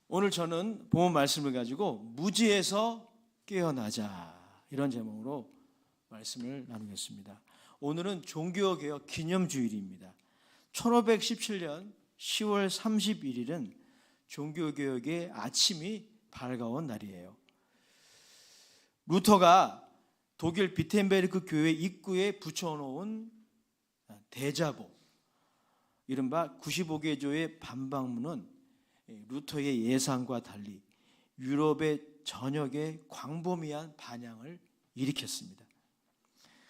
오늘 저는 본문 말씀을 가지고 무지에서 깨어나자, 이런 제목으로 말씀을 나누겠습니다. 오늘은 종교개혁 기념주일입니다. 1517년 10월 31일은 종교개혁의 아침이 밝아온 날이에요. 루터가 독일 비텐베르크 교회 입구에 붙여놓은 대자보, 이른바 95개조의 반박문은 루터의 예상과 달리 유럽의 전역에 광범위한 반향을 일으켰습니다.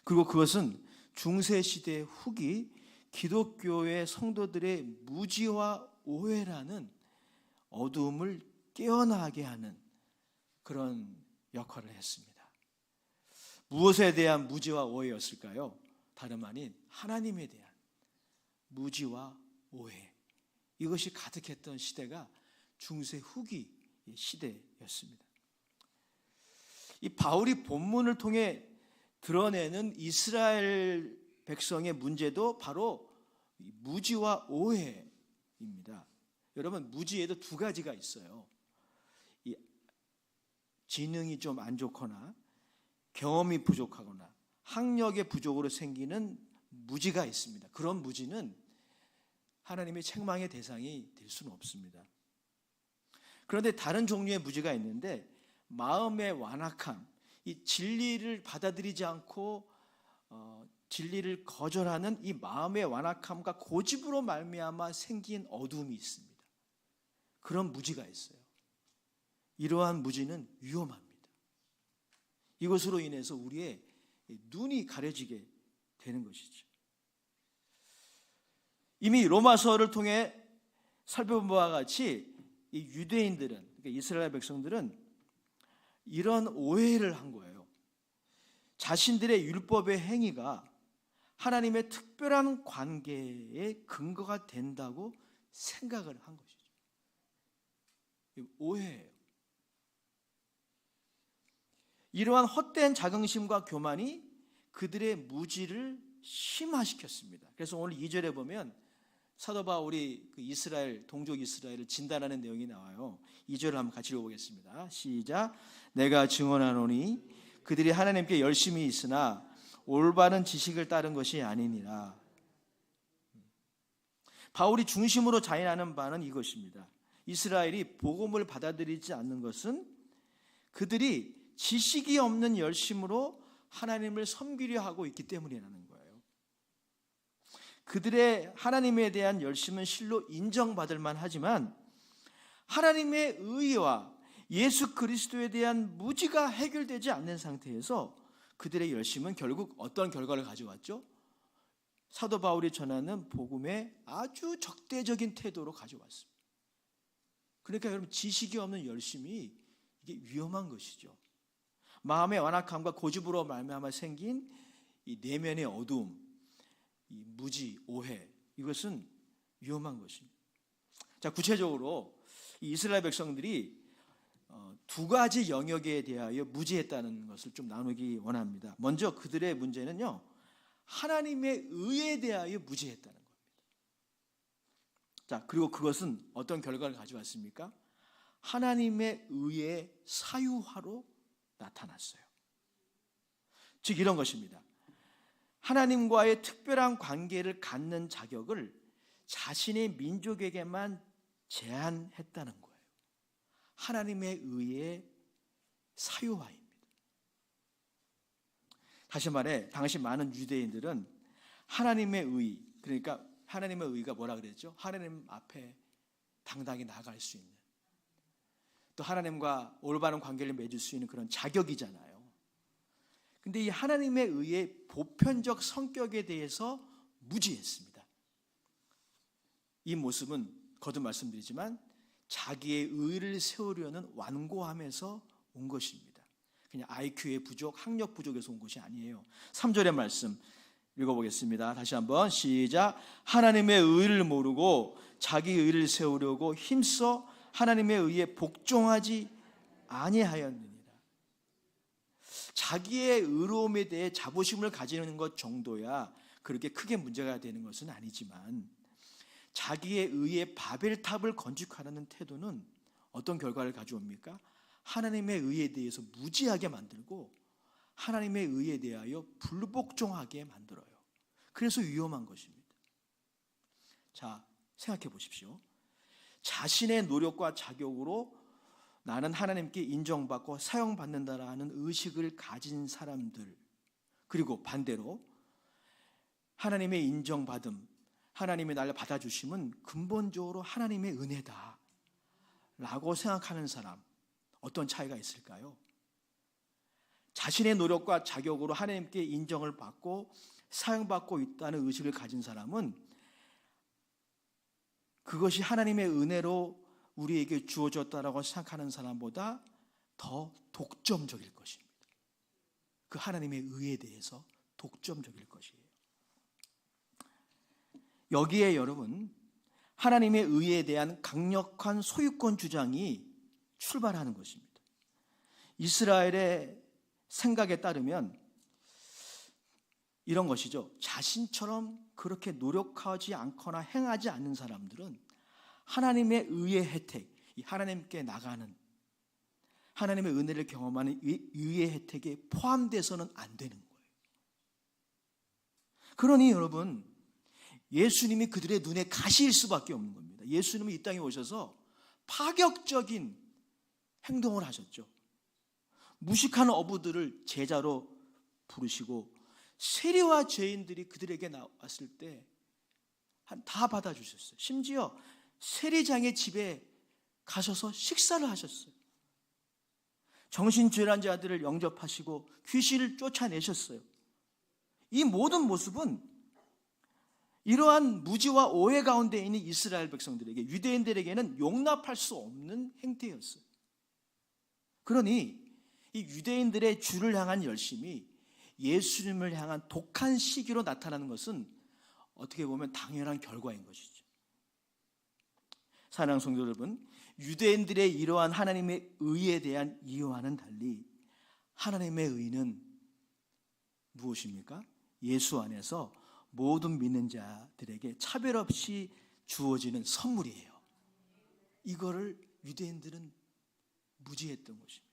그리고 그것은 중세시대 후기 기독교의 성도들의 무지와 오해라는 어두움을 깨어나게 하는 그런 역할을 했습니다. 무엇에 대한 무지와 오해였을까요? 다름 아닌 하나님에 대한 무지와 오해, 이것이 가득했던 시대가 중세 후기 시대였습니다. 이 바울이 본문을 통해 드러내는 이스라엘 백성의 문제도 바로 무지와 오해입니다. 여러분, 무지에도 두 가지가 있어요. 이 지능이 좀 안 좋거나 경험이 부족하거나 학력의 부족으로 생기는 무지가 있습니다. 그런 무지는 하나님의 책망의 대상이 될 수는 없습니다. 그런데 다른 종류의 무지가 있는데, 마음의 완악함, 이 진리를 받아들이지 않고 진리를 거절하는 이 마음의 완악함과 고집으로 말미암아 생긴 어두움이 있습니다. 그런 무지가 있어요. 이러한 무지는 위험합니다. 이것으로 인해서 우리의 눈이 가려지게 되는 것이죠. 이미 로마서를 통해 살펴본 바와 같이 이 유대인들은, 그러니까 이스라엘 백성들은 이런 오해를 한 거예요. 자신들의 율법의 행위가 하나님의 특별한 관계의 근거가 된다고 생각을 한 것이죠. 오해예요. 이러한 헛된 자긍심과 교만이 그들의 무지를 심화시켰습니다. 그래서 오늘 2절에 보면 사도 바울이 그 이스라엘, 동족 이스라엘을 진단하는 내용이 나와요. 2절을 한번 같이 읽어보겠습니다. 시작. 내가 증언하노니 그들이 하나님께 열심히 있으나 올바른 지식을 따른 것이 아니니라. 바울이 중심으로 자인하는 바는 이것입니다. 이스라엘이 복음을 받아들이지 않는 것은 그들이 지식이 없는 열심으로 하나님을 섬기려 하고 있기 때문이라는 거예요. 그들의 하나님에 대한 열심은 실로 인정받을 만하지만 하나님의 의와 예수 그리스도에 대한 무지가 해결되지 않는 상태에서 그들의 열심은 결국 어떤 결과를 가져왔죠? 사도 바울이 전하는 복음에 아주 적대적인 태도로 가져왔습니다. 그러니까 여러분, 지식이 없는 열심이 이게 위험한 것이죠. 마음의 완악함과 고집으로 말미암아 생긴 이 내면의 어두움, 이 무지, 오해, 이것은 위험한 것입니다. 자, 구체적으로 이 이스라엘 백성들이 두 가지 영역에 대하여 무지했다는 것을 좀 나누기 원합니다. 먼저 그들의 문제는요, 하나님의 의에 대하여 무지했다는 겁니다. 자, 그리고 그것은 어떤 결과를 가져왔습니까? 하나님의 의의 사유화로 나타났어요. 즉 이런 것입니다. 하나님과의 특별한 관계를 갖는 자격을 자신의 민족에게만 제한했다는 거예요. 하나님의 의의 사유화입니다. 다시 말해, 당시 많은 유대인들은 하나님의 의, 그러니까 하나님의 의가 뭐라 그랬죠? 하나님 앞에 당당히 나아갈 수 있는, 또 하나님과 올바른 관계를 맺을 수 있는 그런 자격이잖아요. 근데 이 하나님의 의의 보편적 성격에 대해서 무지했습니다. 이 모습은 거듭 말씀드리지만 자기의 의를 세우려는 완고함에서 온 것입니다. 그냥 IQ의 부족, 학력 부족에서 온 것이 아니에요. 3절의 말씀 읽어보겠습니다. 다시 한번 시작. 하나님의 의를 모르고 자기 의를 세우려고 힘써 하나님의 의에 복종하지 아니하였느니라. 자기의 의로움에 대해 자부심을 가지는 것 정도야 그렇게 크게 문제가 되는 것은 아니지만, 자기의 의의 바벨탑을 건축하려는 태도는 어떤 결과를 가져옵니까? 하나님의 의에 대해서 무지하게 만들고 하나님의 의에 대하여 불복종하게 만들어요. 그래서 위험한 것입니다. 자, 생각해 보십시오. 자신의 노력과 자격으로 나는 하나님께 인정받고 사용받는다라는 의식을 가진 사람들, 그리고 반대로 하나님의 인정받음, 하나님의 나를 받아주심은 근본적으로 하나님의 은혜다 라고 생각하는 사람, 어떤 차이가 있을까요? 자신의 노력과 자격으로 하나님께 인정을 받고 사용받고 있다는 의식을 가진 사람은 그것이 하나님의 은혜로 우리에게 주어졌다라고 생각하는 사람보다 더 독점적일 것입니다. 그 하나님의 의에 대해서 독점적일 것이에요. 여기에 여러분, 하나님의 의에 대한 강력한 소유권 주장이 출발하는 것입니다. 이스라엘의 생각에 따르면 이런 것이죠. 자신처럼 그렇게 노력하지 않거나 행하지 않는 사람들은 하나님의 의의 혜택, 하나님께 나가는 하나님의 은혜를 경험하는 의의 혜택에 포함돼서는 안 되는 거예요. 그러니 여러분, 예수님이 그들의 눈에 가시일 수밖에 없는 겁니다. 예수님이 이 땅에 오셔서 파격적인 행동을 하셨죠. 무식한 어부들을 제자로 부르시고 세리와 죄인들이 그들에게 나왔을 때 다 받아주셨어요. 심지어 세리장의 집에 가셔서 식사를 하셨어요. 정신질환 자들을 영접하시고 귀신을 쫓아내셨어요. 이 모든 모습은 이러한 무지와 오해 가운데 있는 이스라엘 백성들에게, 유대인들에게는 용납할 수 없는 행태였어요. 그러니 이 유대인들의 주를 향한 열심이 예수님을 향한 독한 시기로 나타나는 것은 어떻게 보면 당연한 결과인 것이죠. 사랑하는 성도 여러분, 유대인들의 이러한 하나님의 의에 대한 이해와는 달리 하나님의 의는 무엇입니까? 예수 안에서 모든 믿는 자들에게 차별 없이 주어지는 선물이에요. 이거를 유대인들은 무지했던 것입니다.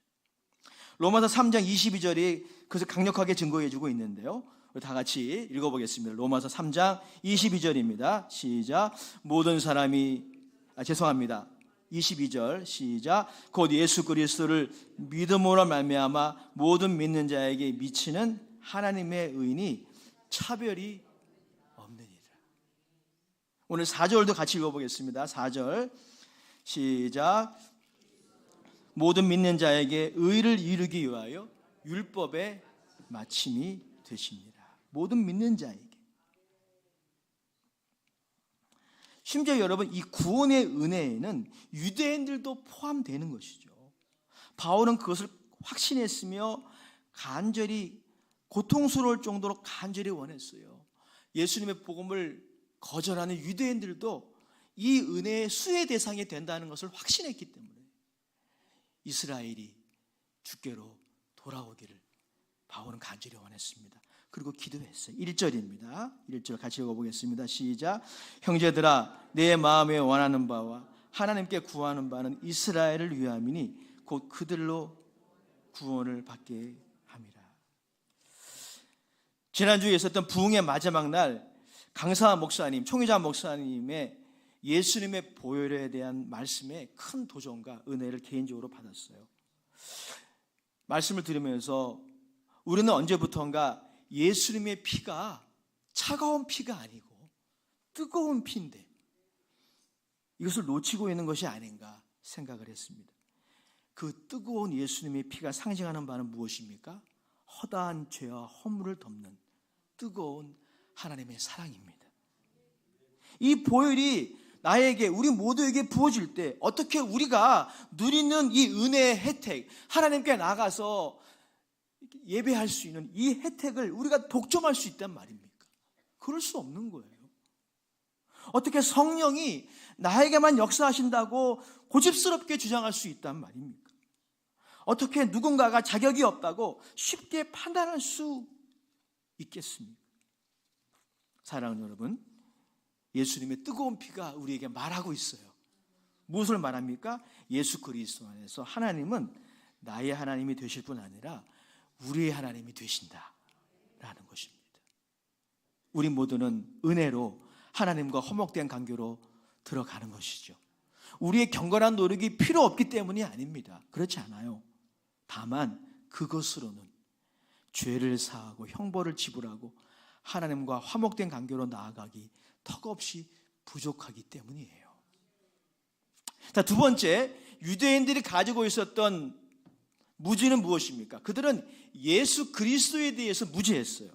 로마서 3장 22절이 그것을 강력하게 증거해주고 있는데요. 다 같이 읽어보겠습니다. 로마서 3장 22절입니다. 시작. 모든 사람이 22절 시작. 곧 예수 그리스도를 믿음으로 말미암아 모든 믿는 자에게 미치는 하나님의 의인이 차별이 없느니라. 오늘 4절도 같이 읽어보겠습니다. 4절 시작. 모든 믿는 자에게 의를 이루기 위하여 율법의 마침이 되십니다. 모든 믿는 자에게. 심지어 여러분, 이 구원의 은혜에는 유대인들도 포함되는 것이죠. 바울은 그것을 확신했으며 간절히 고통스러울 정도로 간절히 원했어요. 예수님의 복음을 거절하는 유대인들도 이 은혜의 수혜 대상이 된다는 것을 확신했기 때문에 이스라엘이 주께로 돌아오기를 바울은 간절히 원했습니다. 그리고 기도했어요. 1절입니다. 1절 같이 읽어보겠습니다. 시작. 형제들아, 내 마음에 원하는 바와 하나님께 구하는 바는 이스라엘을 위함이니 곧 그들로 구원을 받게 함이라. 지난주에 있었던 부흥의 마지막 날 강사 목사님, 총회자 목사님의 예수님의 보혈에 대한 말씀에 큰 도전과 은혜를 개인적으로 받았어요. 말씀을 들으면서 우리는 언제부턴가 예수님의 피가 차가운 피가 아니고 뜨거운 피인데 이것을 놓치고 있는 것이 아닌가 생각을 했습니다. 그 뜨거운 예수님의 피가 상징하는 바는 무엇입니까? 허다한 죄와 허물을 덮는 뜨거운 하나님의 사랑입니다. 이 보혈이 나에게, 우리 모두에게 부어질 때 어떻게 우리가 누리는 이 은혜의 혜택, 하나님께 나가서 예배할 수 있는 이 혜택을 우리가 독점할 수 있단 말입니까? 그럴 수 없는 거예요. 어떻게 성령이 나에게만 역사하신다고 고집스럽게 주장할 수 있단 말입니까? 어떻게 누군가가 자격이 없다고 쉽게 판단할 수 있겠습니까? 사랑하는 여러분, 예수님의 뜨거운 피가 우리에게 말하고 있어요. 무엇을 말합니까? 예수 그리스도 안에서 하나님은 나의 하나님이 되실 뿐 아니라 우리의 하나님이 되신다라는 것입니다. 우리 모두는 은혜로 하나님과 화목된 관계로 들어가는 것이죠. 우리의 경건한 노력이 필요 없기 때문이 아닙니다. 그렇지 않아요. 다만 그것으로는 죄를 사하고 형벌을 지불하고 하나님과 화목된 관계로 나아가기 턱없이 부족하기 때문이에요. 자, 두 번째, 유대인들이 가지고 있었던 무지는 무엇입니까? 그들은 예수 그리스도에 대해서 무지했어요.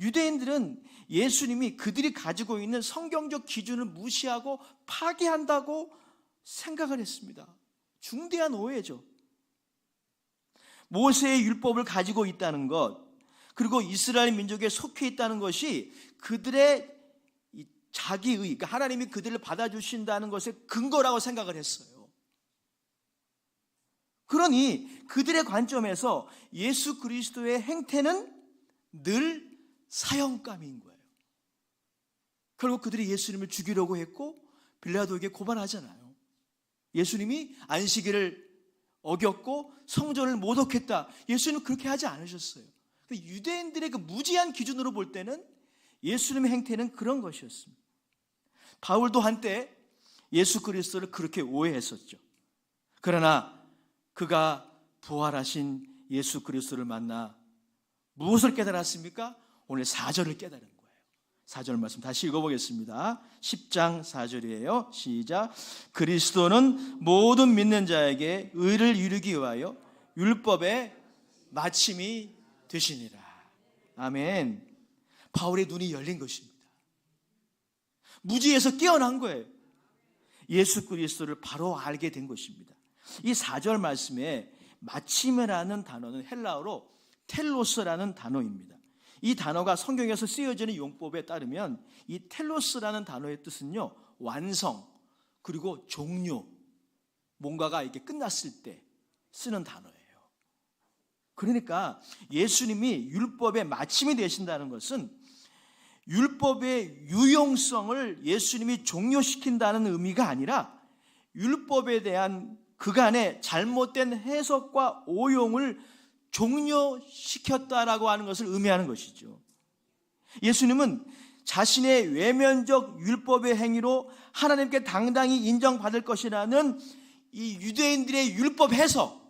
유대인들은 예수님이 그들이 가지고 있는 성경적 기준을 무시하고 파괴한다고 생각을 했습니다. 중대한 오해죠. 모세의 율법을 가지고 있다는 것, 그리고 이스라엘 민족에 속해 있다는 것이 그들의 자기의, 그러니까 하나님이 그들을 받아주신다는 것의 근거라고 생각을 했어요. 그러니 그들의 관점에서 예수 그리스도의 행태는 늘 사형감인 거예요. 결국 그들이 예수님을 죽이려고 했고 빌라도에게 고발하잖아요. 예수님이 안식일을 어겼고 성전을 모독했다. 예수님은 그렇게 하지 않으셨어요. 유대인들의 그 무지한 기준으로 볼 때는 예수님의 행태는 그런 것이었습니다. 바울도 한때 예수 그리스도를 그렇게 오해했었죠. 그러나 그가 부활하신 예수 그리스도를 만나 무엇을 깨달았습니까? 오늘 4절을 깨달은 거예요. 4절 말씀 다시 읽어보겠습니다. 10장 4절이에요. 시작. 그리스도는 모든 믿는 자에게 의를 이루기 위하여 율법의 마침이 되시니라. 아멘. 바울의 눈이 열린 것입니다. 무지에서 깨어난 거예요. 예수 그리스도를 바로 알게 된 것입니다. 이 4절 말씀에 마침이라는 단어는 헬라어로 텔로스라는 단어입니다. 이 단어가 성경에서 쓰여지는 용법에 따르면 이 텔로스라는 단어의 뜻은요, 완성 그리고 종료, 뭔가가 이렇게 끝났을 때 쓰는 단어예요. 그러니까 예수님이 율법의 마침이 되신다는 것은 율법의 유용성을 예수님이 종료시킨다는 의미가 아니라 율법에 대한 그간의 잘못된 해석과 오용을 종료시켰다라고 하는 것을 의미하는 것이죠. 예수님은 자신의 외면적 율법의 행위로 하나님께 당당히 인정받을 것이라는 이 유대인들의 율법 해석,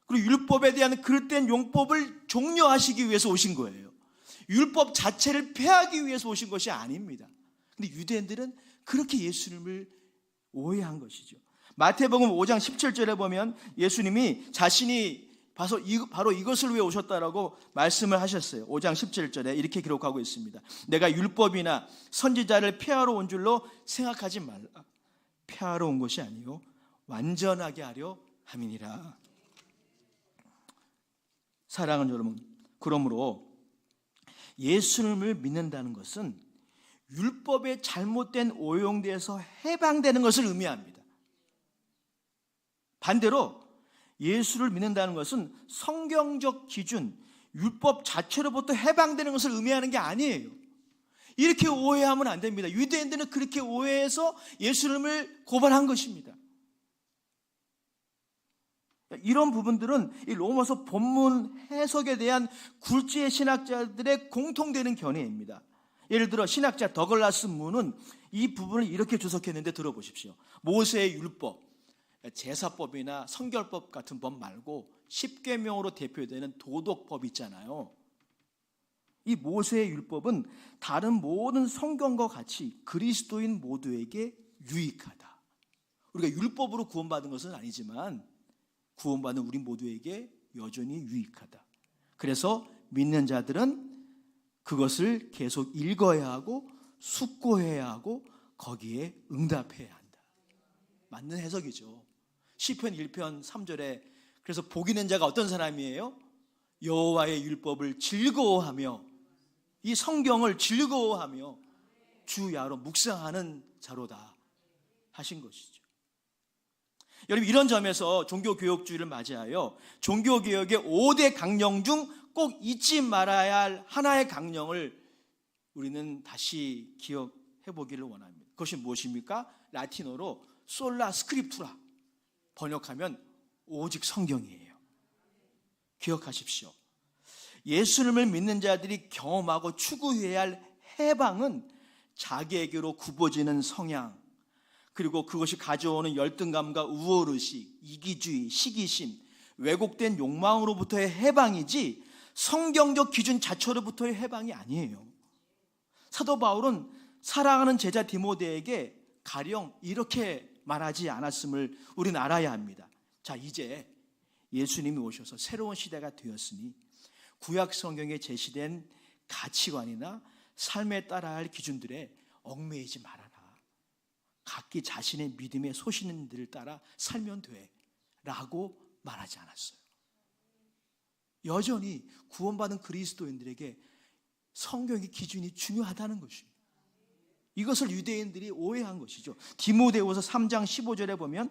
그리고 율법에 대한 그릇된 용법을 종료하시기 위해서 오신 거예요. 율법 자체를 폐하기 위해서 오신 것이 아닙니다. 근데 유대인들은 그렇게 예수님을 오해한 것이죠. 마태복음 5장 17절에 보면 예수님이 자신이 바로 이것을 위해 오셨다라고 말씀을 하셨어요. 5장 17절에 이렇게 기록하고 있습니다. 내가 율법이나 선지자를 폐하러 온 줄로 생각하지 말라. 폐하러 온 것이 아니요 완전하게 하려 함이니라. 사랑하는 여러분, 그러므로 예수님을 믿는다는 것은 율법의 잘못된 오용돼서 해방되는 것을 의미합니다. 반대로 예수를 믿는다는 것은 성경적 기준, 율법 자체로부터 해방되는 것을 의미하는 게 아니에요. 이렇게 오해하면 안 됩니다. 유대인들은 그렇게 오해해서 예수님을 고발한 것입니다. 이런 부분들은 이 로마서 본문 해석에 대한 굴지의 신학자들의 공통되는 견해입니다. 예를 들어 신학자 더글라스 문은 이 부분을 이렇게 주석했는데 들어보십시오. 모세의 율법, 제사법이나 성결법 같은 법 말고 십계명으로 대표되는 도덕법 있잖아요. 이 모세의 율법은 다른 모든 성경과 같이 그리스도인 모두에게 유익하다. 우리가 율법으로 구원받은 것은 아니지만 구원받은 우리 모두에게 여전히 유익하다. 그래서 믿는 자들은 그것을 계속 읽어야 하고 숙고해야 하고 거기에 응답해야 한다. 맞는 해석이죠. 시편 1편 3절에 그래서 복 있는 자가 어떤 사람이에요? 여호와의 율법을 즐거워하며 이 성경을 즐거워하며 주야로 묵상하는 자로다 하신 것이죠. 여러분, 이런 점에서 종교개혁주의를 맞이하여 종교개혁의 5대 강령 중 꼭 잊지 말아야 할 하나의 강령을 우리는 다시 기억해 보기를 원합니다. 그것이 무엇입니까? 라틴어로 솔라 스크립투라, 번역하면 오직 성경이에요. 기억하십시오. 예수님을 믿는 자들이 경험하고 추구해야 할 해방은 자기에게로 굽어지는 성향, 그리고 그것이 가져오는 열등감과 우월의식, 이기주의, 시기심, 왜곡된 욕망으로부터의 해방이지 성경적 기준 자체로부터의 해방이 아니에요. 사도 바울은 사랑하는 제자 디모데에게 가령 이렇게 말하지 않았음을 우리는 알아야 합니다. 자, 이제 예수님이 오셔서 새로운 시대가 되었으니 구약 성경에 제시된 가치관이나 삶에 따라야 할 기준들에 얽매이지 말아라. 각기 자신의 믿음의 소신들을 따라 살면 돼 라고 말하지 않았어요. 여전히 구원받은 그리스도인들에게 성경의 기준이 중요하다는 것입니다. 이것을 유대인들이 오해한 것이죠. 디모데후서 3장 15절에 보면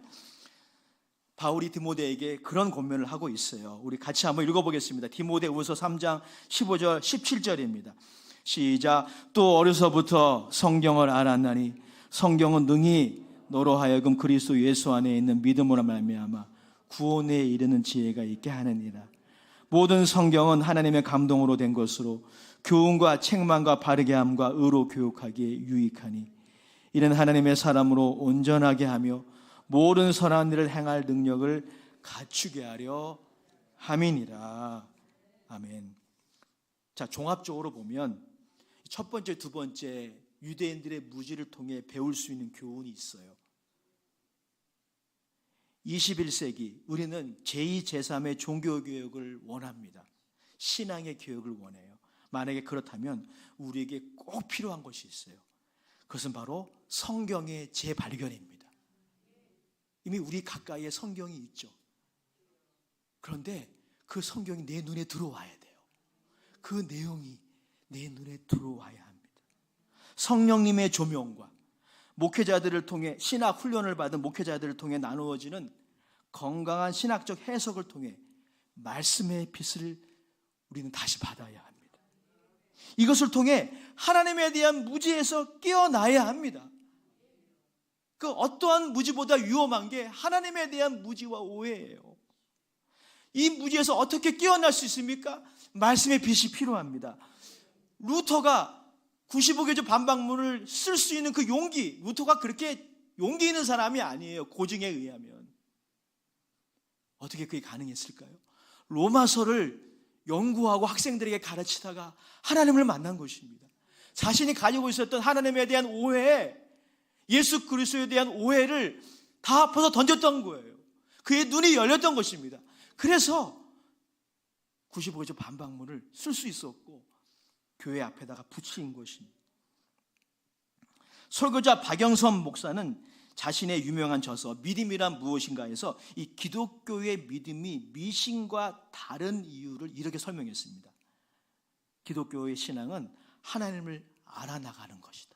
바울이 디모데에게 그런 권면을 하고 있어요. 우리 같이 한번 읽어보겠습니다. 디모데후서 3장 15절 17절입니다. 시작. 또 어려서부터 성경을 알았나니 성경은 능히 너로 하여금 그리스도 예수 안에 있는 믿음으로 말미암아 구원에 이르는 지혜가 있게 하느니라. 모든 성경은 하나님의 감동으로 된 것으로 교훈과 책망과 바르게 함과 의로 교육하기에 유익하니 이는 하나님의 사람으로 온전하게 하며 모든 선한 일을 행할 능력을 갖추게 하려 함이니라. 아멘. 자, 종합적으로 보면 첫 번째, 두 번째 유대인들의 무지를 통해 배울 수 있는 교훈이 있어요. 21세기 우리는 제2, 제3의 종교교육을 원합니다. 신앙의 교육을 원해요. 만약에 그렇다면 우리에게 꼭 필요한 것이 있어요. 그것은 바로 성경의 재발견입니다. 이미 우리 가까이에 성경이 있죠. 그런데 그 성경이 내 눈에 들어와야 돼요. 그 내용이 내 눈에 들어와야 합니다. 성령님의 조명과 목회자들을 통해 신학 훈련을 받은 목회자들을 통해 나누어지는 건강한 신학적 해석을 통해 말씀의 빛을 우리는 다시 받아야 합니다. 이것을 통해 하나님에 대한 무지에서 깨어나야 합니다. 그 어떠한 무지보다 위험한 게 하나님에 대한 무지와 오해예요. 이 무지에서 어떻게 깨어날 수 있습니까? 말씀의 빛이 필요합니다. 루터가 95개조 반박문을 쓸 수 있는 그 용기, 루터가 그렇게 용기 있는 사람이 아니에요. 고증에 의하면. 어떻게 그게 가능했을까요? 로마서를 연구하고 학생들에게 가르치다가 하나님을 만난 것입니다. 자신이 가지고 있었던 하나님에 대한 오해, 예수 그리스도에 대한 오해를 다 엎어서 던졌던 거예요. 그의 눈이 열렸던 것입니다. 그래서 95개조 반박문을 쓸 수 있었고 교회 앞에다가 붙인 것입니다. 설교자 박영선 목사는 자신의 유명한 저서 믿음이란 무엇인가에서 이 기독교의 믿음이 미신과 다른 이유를 이렇게 설명했습니다. 기독교의 신앙은 하나님을 알아나가는 것이다.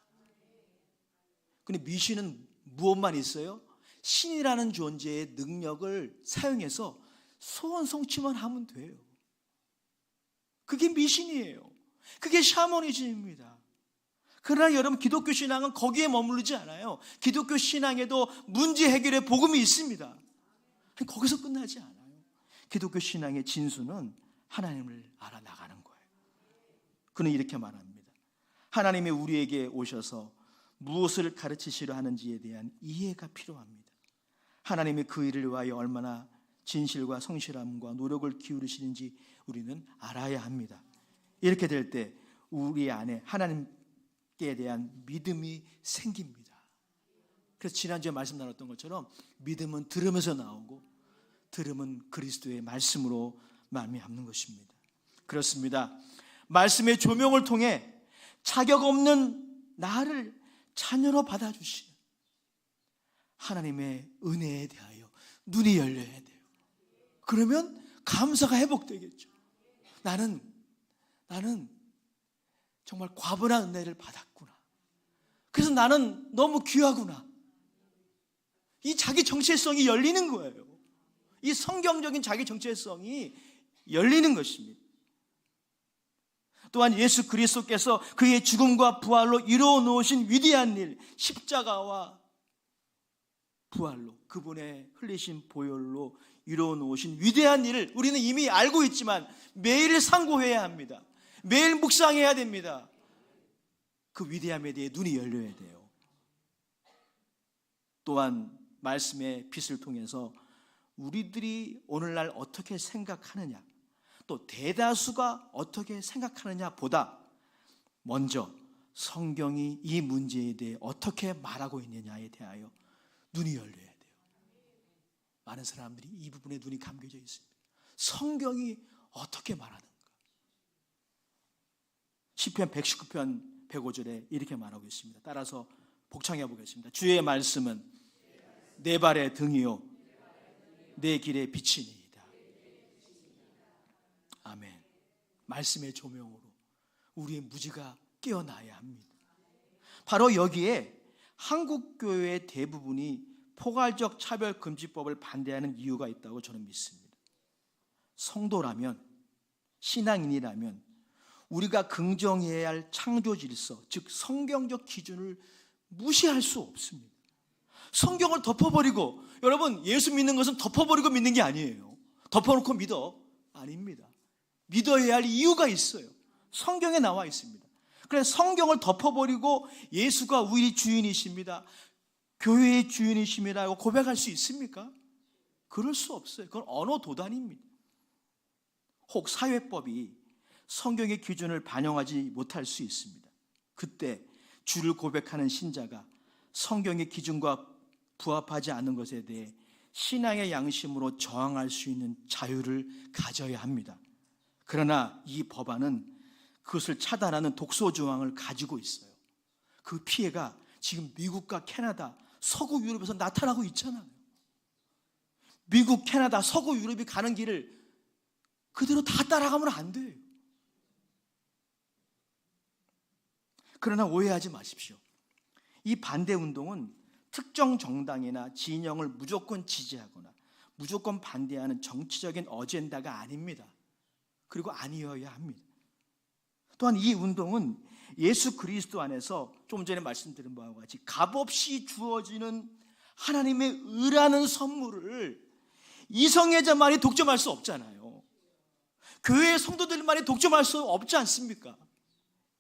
근데 미신은 무엇만 있어요? 신이라는 존재의 능력을 사용해서 소원 성취만 하면 돼요. 그게 미신이에요. 그게 샤머니즘입니다. 그러나 여러분, 기독교 신앙은 거기에 머무르지 않아요. 기독교 신앙에도 문제 해결의 복음이 있습니다. 거기서 끝나지 않아요. 기독교 신앙의 진수는 하나님을 알아나가는 거예요. 그는 이렇게 말합니다. 하나님이 우리에게 오셔서 무엇을 가르치시려 하는지에 대한 이해가 필요합니다. 하나님이 그 일을 위하여 얼마나 진실과 성실함과 노력을 기울이시는지 우리는 알아야 합니다. 이렇게 될 때 우리 안에 하나님께 대한 믿음이 생깁니다. 그래서 지난주에 말씀 나눴던 것처럼 믿음은 들으면서 나오고 들음은 그리스도의 말씀으로 말미암는 것입니다. 그렇습니다. 말씀의 조명을 통해 자격 없는 나를 자녀로 받아주시는 하나님의 은혜에 대하여 눈이 열려야 돼요. 그러면 감사가 회복되겠죠. 나는 정말 과분한 은혜를 받았구나. 그래서 나는 너무 귀하구나. 이 자기 정체성이 열리는 거예요. 이 성경적인 자기 정체성이 열리는 것입니다. 또한 예수 그리스도께서 그의 죽음과 부활로 이루어 놓으신 위대한 일, 십자가와 부활로, 그분의 흘리신 보혈로 이루어 놓으신 위대한 일을 우리는 이미 알고 있지만 매일 상고해야 합니다. 매일 묵상해야 됩니다. 그 위대함에 대해 눈이 열려야 돼요. 또한 말씀의 빛을 통해서 우리들이 오늘날 어떻게 생각하느냐, 또 대다수가 어떻게 생각하느냐 보다 먼저 성경이 이 문제에 대해 어떻게 말하고 있느냐에 대하여 눈이 열려야 돼요. 많은 사람들이 이 부분에 눈이 감겨져 있습니다. 성경이 어떻게 말하는가? 시편 119편 105절에 이렇게 말하고 있습니다. 따라서 복창해 보겠습니다. 주의 말씀은 내 발의 등이요 내 길의 빛이니이다. 아멘. 말씀의 조명으로 우리의 무지가 깨어나야 합니다. 바로 여기에 한국교회의 대부분이 포괄적 차별금지법을 반대하는 이유가 있다고 저는 믿습니다. 성도라면, 신앙인이라면 우리가 긍정해야 할 창조질서, 즉 성경적 기준을 무시할 수 없습니다. 성경을 덮어버리고, 여러분 예수 믿는 것은 덮어버리고 믿는 게 아니에요. 덮어놓고 믿어? 아닙니다. 믿어야 할 이유가 있어요. 성경에 나와 있습니다. 그래서 성경을 덮어버리고 예수가 우리 주인이십니다, 교회의 주인이십니다라고 고백할 수 있습니까? 그럴 수 없어요. 그건 언어 도단입니다. 혹 사회법이 성경의 기준을 반영하지 못할 수 있습니다. 그때 주를 고백하는 신자가 성경의 기준과 부합하지 않는 것에 대해 신앙의 양심으로 저항할 수 있는 자유를 가져야 합니다. 그러나 이 법안은 그것을 차단하는 독소 조항을 가지고 있어요. 그 피해가 지금 미국과 캐나다, 서구 유럽에서 나타나고 있잖아요. 미국, 캐나다, 서구 유럽이 가는 길을 그대로 다 따라가면 안 돼요. 그러나 오해하지 마십시오. 이 반대 운동은 특정 정당이나 진영을 무조건 지지하거나 무조건 반대하는 정치적인 어젠다가 아닙니다. 그리고 아니어야 합니다. 또한 이 운동은 예수 그리스도 안에서 좀 전에 말씀드린 바와 같이 값없이 주어지는 하나님의 의라는 선물을 이성애자만이 독점할 수 없잖아요. 교회의 성도들만이 독점할 수 없지 않습니까?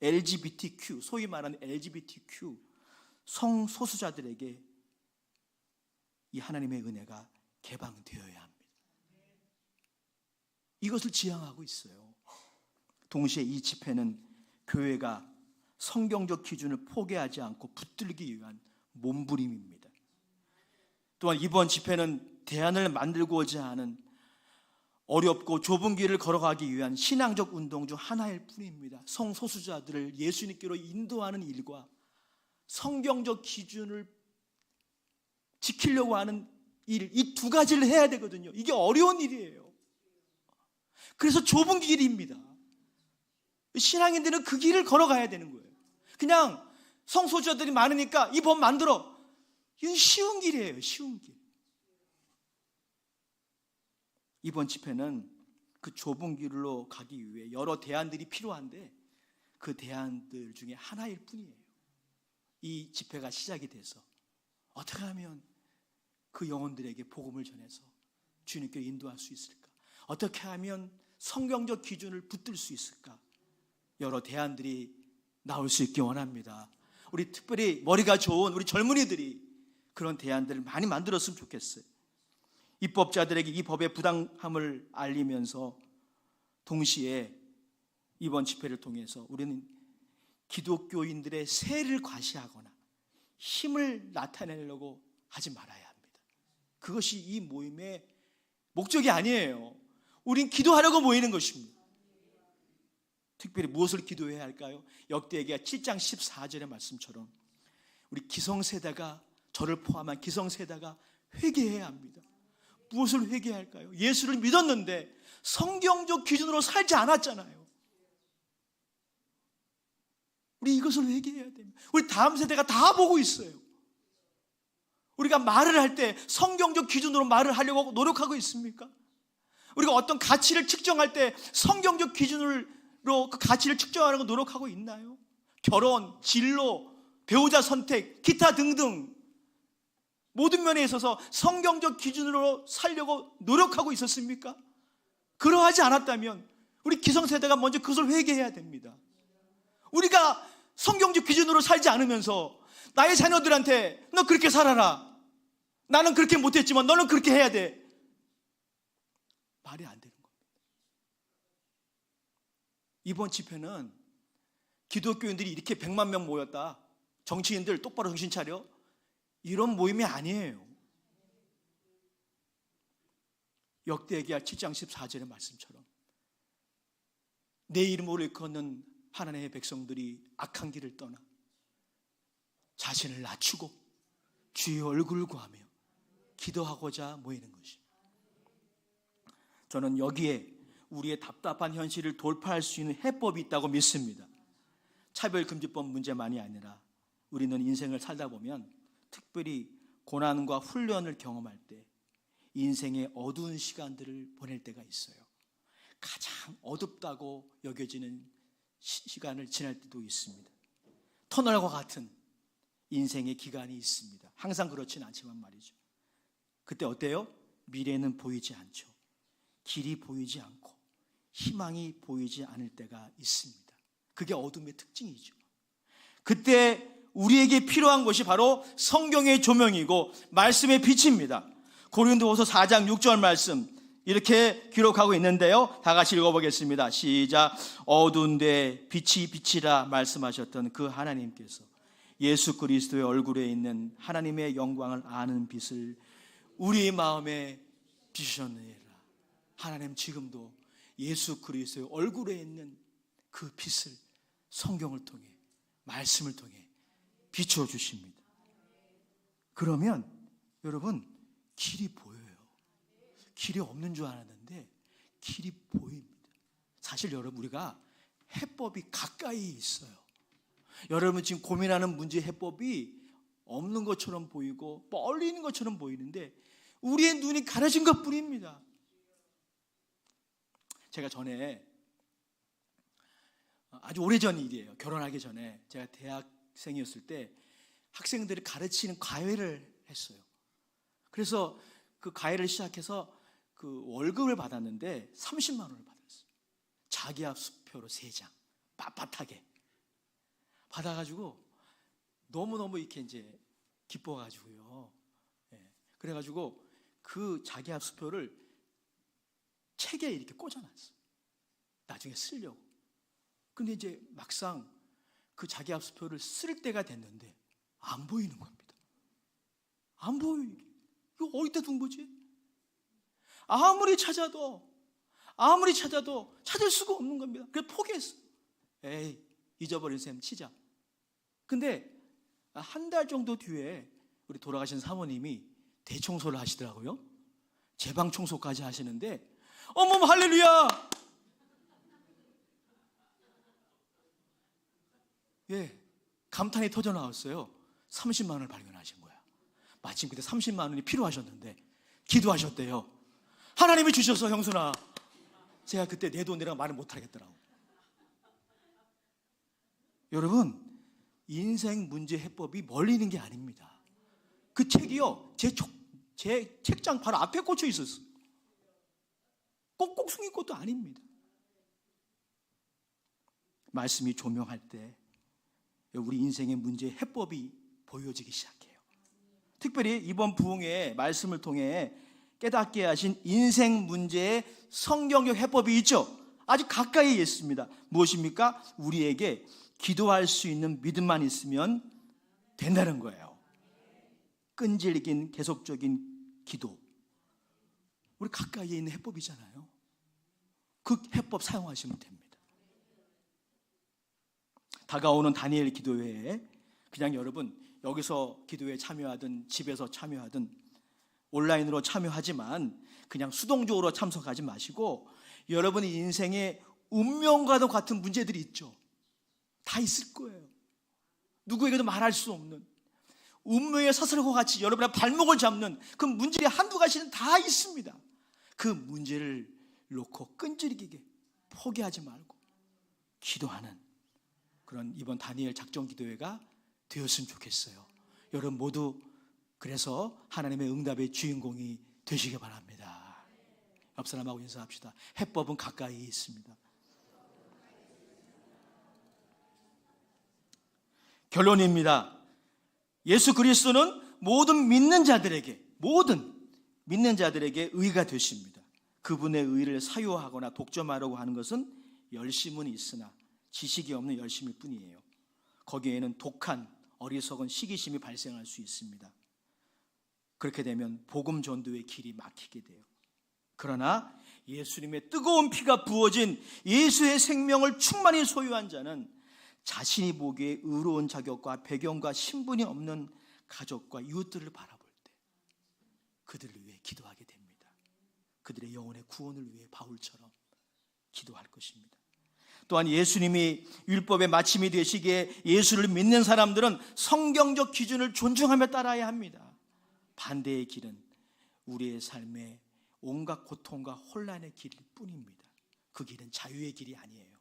LGBTQ, 소위 말하는 LGBTQ 성소수자들에게 이 하나님의 은혜가 개방되어야 합니다. 이것을 지향하고 있어요. 동시에 이 집회는 교회가 성경적 기준을 포기하지 않고 붙들기 위한 몸부림입니다. 또한 이번 집회는 대안을 만들고자 하는 어렵고 좁은 길을 걸어가기 위한 신앙적 운동 중 하나일 뿐입니다. 성소수자들을 예수님께로 인도하는 일과 성경적 기준을 지키려고 하는 일, 이 두 가지를 해야 되거든요. 이게 어려운 일이에요. 그래서 좁은 길입니다. 신앙인들은 그 길을 걸어가야 되는 거예요. 그냥 성소수자들이 많으니까 이 법 만들어. 이건 쉬운 길이에요. 쉬운 길. 이번 집회는 그 좁은 길로 가기 위해 여러 대안들이 필요한데 그 대안들 중에 하나일 뿐이에요. 이 집회가 시작이 돼서 어떻게 하면 그 영혼들에게 복음을 전해서 주님께 인도할 수 있을까? 어떻게 하면 성경적 기준을 붙들 수 있을까? 여러 대안들이 나올 수 있기 원합니다. 우리 특별히 머리가 좋은 우리 젊은이들이 그런 대안들을 많이 만들었으면 좋겠어요. 입법자들에게 이 법의 부당함을 알리면서 동시에 이번 집회를 통해서 우리는 기독교인들의 세를 과시하거나 힘을 나타내려고 하지 말아야 합니다. 그것이 이 모임의 목적이 아니에요. 우린 기도하려고 모이는 것입니다. 특별히 무엇을 기도해야 할까요? 역대기야 7장 14절의 말씀처럼 우리 기성세대가, 저를 포함한 기성세대가 회개해야 합니다. 무엇을 회개할까요? 예수를 믿었는데 성경적 기준으로 살지 않았잖아요. 우리 이것을 회개해야 됩니다. 우리 다음 세대가 다 보고 있어요. 우리가 말을 할 때 성경적 기준으로 말을 하려고 노력하고 있습니까? 우리가 어떤 가치를 측정할 때 성경적 기준으로 그 가치를 측정하려고 노력하고 있나요? 결혼, 진로, 배우자 선택, 기타 등등 모든 면에 있어서 성경적 기준으로 살려고 노력하고 있었습니까? 그러하지 않았다면 우리 기성세대가 먼저 그것을 회개해야 됩니다. 우리가 성경적 기준으로 살지 않으면서 나의 자녀들한테 너 그렇게 살아라, 나는 그렇게 못했지만 너는 그렇게 해야 돼, 말이 안 되는 겁니다. 이번 집회는 기독교인들이 이렇게 100만 명 모였다, 정치인들 똑바로 정신 차려, 이런 모임이 아니에요. 역대기야 7장 14절의 말씀처럼 내 이름으로 일컫는 하나님의 백성들이 악한 길을 떠나 자신을 낮추고 주의 얼굴을 구하며 기도하고자 모이는 것이, 저는 여기에 우리의 답답한 현실을 돌파할 수 있는 해법이 있다고 믿습니다. 차별금지법 문제만이 아니라 우리는 인생을 살다 보면 특별히 고난과 훈련을 경험할 때 인생의 어두운 시간들을 보낼 때가 있어요. 가장 어둡다고 여겨지는 시간을 지날 때도 있습니다. 터널과 같은 인생의 기간이 있습니다. 항상 그렇지는 않지만 말이죠. 그때 어때요? 미래는 보이지 않죠. 길이 보이지 않고 희망이 보이지 않을 때가 있습니다. 그게 어둠의 특징이죠. 그때 우리에게 필요한 것이 바로 성경의 조명이고 말씀의 빛입니다. 고린도후서 4장 6절 말씀 이렇게 기록하고 있는데요, 다 같이 읽어보겠습니다. 시작. 어두운 데 빛이 비치라 말씀하셨던 그 하나님께서 예수 그리스도의 얼굴에 있는 하나님의 영광을 아는 빛을 우리 마음에 비추셨느니라. 하나님 지금도 예수 그리스도의 얼굴에 있는 그 빛을 성경을 통해, 말씀을 통해 비추어 주십니다. 그러면 여러분, 길이 보여요. 길이 없는 줄 알았는데 길이 보입니다. 사실 여러분, 우리가 해법이 가까이 있어요. 여러분 지금 고민하는 문제 해법이 없는 것처럼 보이고 멀리 있는 것처럼 보이는데 우리의 눈이 가려진 것뿐입니다. 제가 전에, 아주 오래전 일이에요. 결혼하기 전에 제가 대학생이었을 때 학생들을 가르치는 과외를 했어요. 그래서 그 과외를 시작해서 그 월급을 받았는데 30만 원을 받았어요. 자기합 수표로 3장 빳빳하게 받아가지고 너무너무 이렇게 이제 기뻐가지고요. 그래가지고 그 자기합 수표를 책에 이렇게 꽂아놨어요. 나중에 쓰려고. 근데 이제 막상 그 자기합 수표를 쓸 때가 됐는데 안 보이는 겁니다. 안 보이게. 이거 어디다 둔 거지? 아무리 찾아도 찾을 수가 없는 겁니다. 그래서 포기했어요. 에이, 잊어버린 셈 치자. 근데 한 달 정도 뒤에 우리 돌아가신 사모님이 대청소를 하시더라고요. 제 방 청소까지 하시는데, 어머 할렐루야! 예, 감탄이 터져 나왔어요. 30만 원을 발견하신 거야. 마침 그때 30만 원이 필요하셨는데 기도하셨대요. 하나님이 주셔서 형수나. 제가 그때 내 돈이라 말을 못하겠더라고. 여러분, 인생 문제 해법이 멀리 있는 게 아닙니다. 그 책이요, 제 책장 바로 앞에 꽂혀 있었어요. 꼭꼭 숨긴 것도 아닙니다. 말씀이 조명할 때 우리 인생의 문제 해법이 보여지기 시작해요. 특별히 이번 부흥의 말씀을 통해 깨닫게 하신 인생 문제의 성경적 해법이 있죠. 아주 가까이에 있습니다. 무엇입니까? 우리에게 기도할 수 있는 믿음만 있으면 된다는 거예요. 끈질긴 계속적인 기도. 우리 가까이에 있는 해법이잖아요. 그 해법 사용하시면 됩니다. 다가오는 다니엘 기도회에 그냥 여러분 여기서 기도회에 참여하든 집에서 참여하든 온라인으로 참여하지만 그냥 수동적으로 참석하지 마시고 여러분의 인생에 운명과도 같은 문제들이 있죠. 다 있을 거예요. 누구에게도 말할 수 없는 운명의 사슬과 같이 여러분의 발목을 잡는 그 문제의 한두 가지는 다 있습니다. 그 문제를 놓고 끈질기게 포기하지 말고 기도하는 그런 이번 다니엘 작전 기도회가 되었으면 좋겠어요. 여러분 모두 그래서 하나님의 응답의 주인공이 되시기 바랍니다. 옆 사람하고 인사합시다. 해법은 가까이 있습니다. 결론입니다. 예수 그리스도는 모든 믿는 자들에게 의가 되십니다. 그분의 의를 사유하거나 독점하려고 하는 것은 열심은 있으나 지식이 없는 열심일 뿐이에요. 거기에는 독한 어리석은 시기심이 발생할 수 있습니다. 그렇게 되면 복음 전도의 길이 막히게 돼요. 그러나 예수님의 뜨거운 피가 부어진 예수의 생명을 충만히 소유한 자는 자신이 보기에 의로운 자격과 배경과 신분이 없는 가족과 이웃들을 바라볼 때 그들을 위해 기도하게 됩니다. 그들의 영혼의 구원을 위해 바울처럼 기도할 것입니다. 또한 예수님이 율법의 마침이 되시기에 예수를 믿는 사람들은 성경적 기준을 존중하며 따라야 합니다. 반대의 길은 우리의 삶에 온갖 고통과 혼란의 길일 뿐입니다. 그 길은 자유의 길이 아니에요.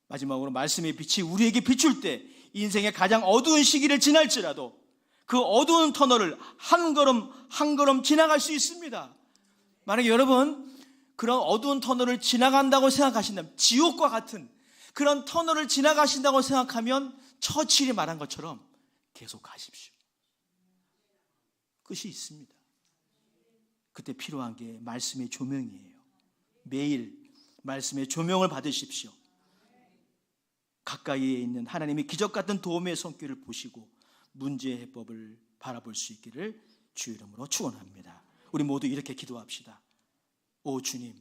마지막으로 말씀의 빛이 우리에게 비출 때 인생의 가장 어두운 시기를 지날지라도 그 어두운 터널을 한 걸음 한 걸음 지나갈 수 있습니다. 만약에 여러분 그런 어두운 터널을 지나간다고 생각하신다면, 지옥과 같은 그런 터널을 지나가신다고 생각하면 처칠이 말한 것처럼 계속 가십시오. 끝이 있습니다. 그때 필요한 게 말씀의 조명이에요. 매일 말씀의 조명을 받으십시오. 가까이에 있는 하나님의 기적 같은 도움의 손길을 보시고 문제의 해법을 바라볼 수 있기를 주 이름으로 축원합니다. 우리 모두 이렇게 기도합시다. 오 주님,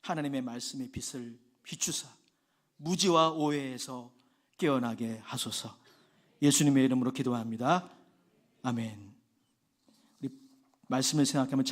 하나님의 말씀의 빛을 비추사 무지와 오해에서 깨어나게 하소서. 예수님의 이름으로 기도합니다. 아멘. 우리 말씀을 생각하면